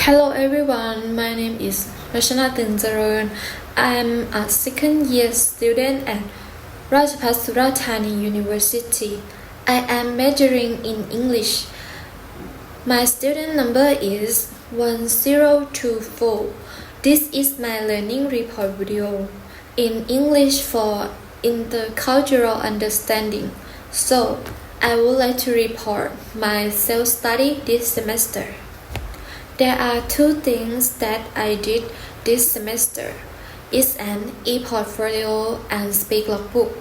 Hello everyone, my name is Ratchanat Tangcharoen. I'm a second year student at Ratchanat University. I am majoring in English. My student number is 1024. This is my learning report video in English for intercultural understanding. So, I would like to report my self-study this semester. There are two things that I did this semester. It's an e-portfolio and speak logbook.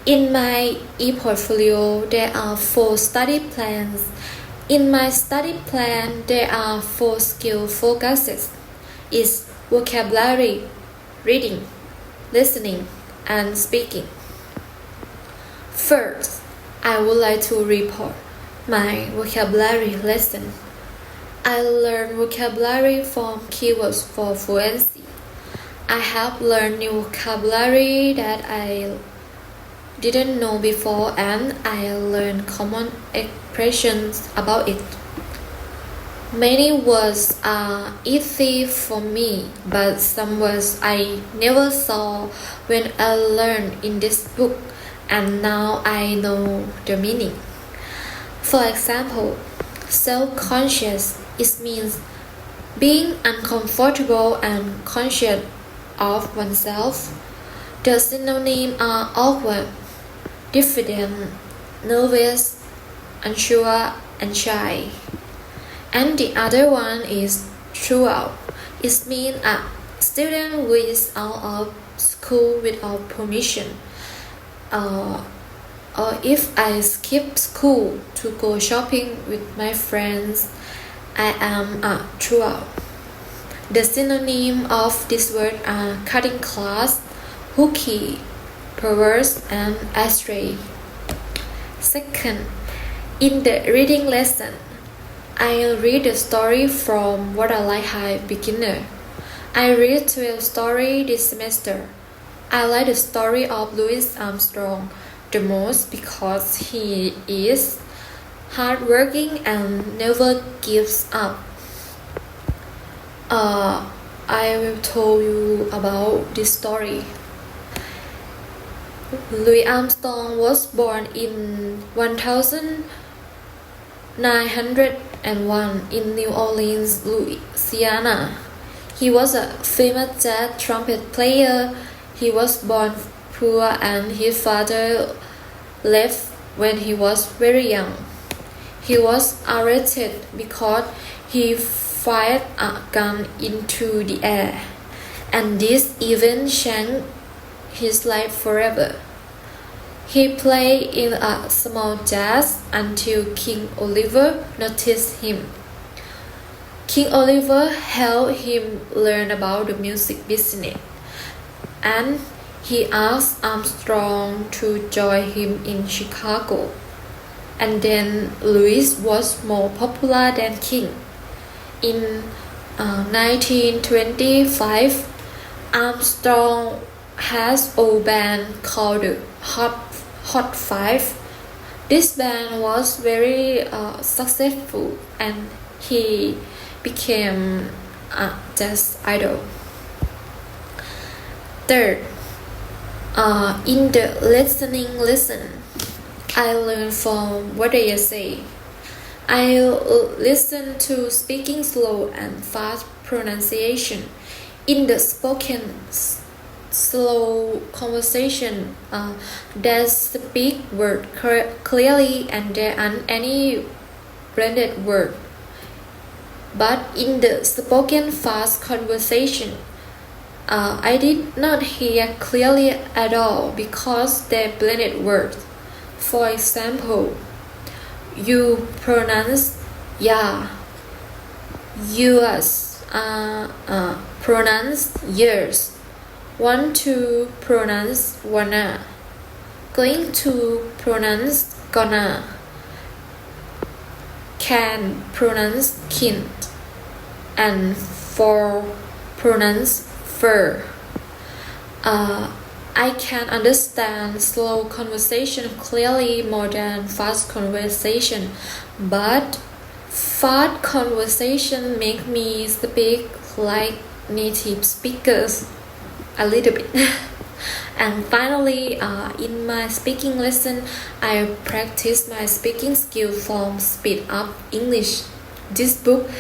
In my e-portfolio, there are 4 study plans. In my study plan, there are 4 skill focuses. It's vocabulary, reading, listening, and speaking. First, I would like to report my vocabulary lesson. I learned vocabulary from keywords for fluency. I have learned new vocabulary that I didn't know before, and I learned common expressions about it. Many words are easy for me, but some words I never saw when I learned in this book, and now I know the meaning. For example, self-conscious, it means being uncomfortable and conscious of oneself. The synonyms are awkward, diffident, nervous, unsure, and shy. And the other one is throughout. It means a student who is out of school without permission. Or if I skip school to go shopping with my friends, I am a throughout. The synonym of this word are cutting class, hooky, perverse, and astray. Second, in the reading lesson, I'll read a story from What I Like High Beginner. I read 12 stories this semester. I like the story of Louis Armstrong the most because he is hardworking and never gives up. I will tell you about this story. Louis Armstrong was born in 1901 in New Orleans, Louisiana. He was a famous jazz trumpet player. He was born poor and his father left when he was very young. He was arrested because he fired a gun into the air, and this event changed his life forever. He played in a small jazz until King Oliver noticed him. King Oliver helped him learn about the music business, and he asked Armstrong to join him in Chicago. And then Louis was more popular than King. In 1925, Armstrong has a band called the Hot Five. This band was very successful, and he became a jazz idol. Third, in the listening lesson, I learn from what they say. I listen to speaking slow and fast pronunciation. In the spoken slow conversation, they speak word clearly and there aren't any blended word. But in the spoken fast conversation, I did not hear clearly at all because they blended words. For example, you pronounce ya, yours, pronounce yours, want to pronounce wanna, going to pronounce gonna, can pronounce kin, and for pronounce fur. I can understand slow conversation clearly more than fast conversation, but Fast conversation make me speak like native speakers a little bit. And finally, in my speaking lesson, I practice my speaking skill from Speed Up English. This book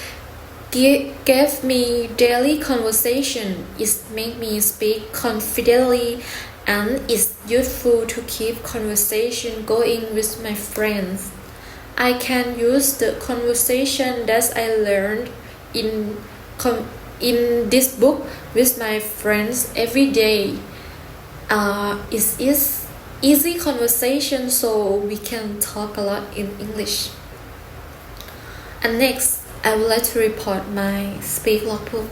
gave me daily conversation. It made me speak confidently, and it's useful to keep conversation going with my friends. I can use the conversation that I learned in this book with my friends every day. It is easy conversation, so we can talk a lot in English. And next, I would like to report my speak logbook.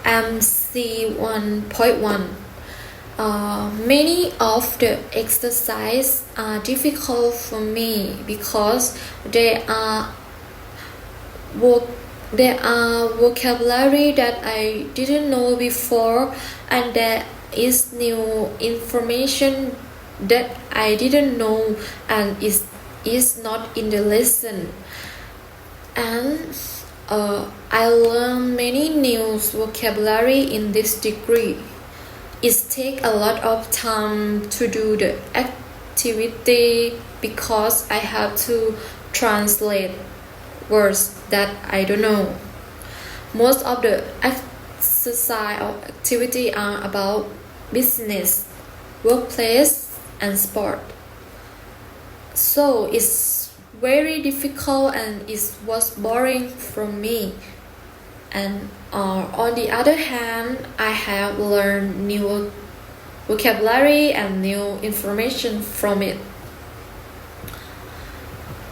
MC1.1. Many of the exercises are difficult for me because they are vocabulary that I didn't know before, and there is new information that I didn't know and is not in the lesson. And I learned many new vocabulary in this degree. It takes a lot of time to do the activity because I have to translate words that I don't know. Most of the exercise or activity are about business, workplace, and sport. So it's very difficult and it was boring for me. And on the other hand, I have learned new vocabulary and new information from it.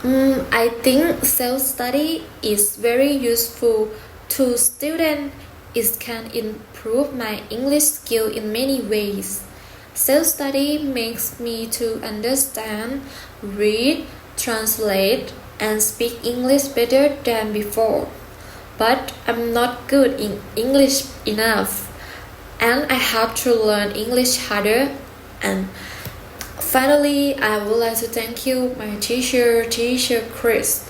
I think self-study is very useful to students. It can improve my English skill in many ways. Self-study makes me to understand, read, translate, and speak English better than before. But I'm not good in English enough, and I have to learn English harder. And finally, I would like to thank you, my teacher Chris.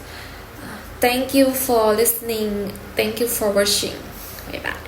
Thank you for listening. Thank you for watching. Bye bye.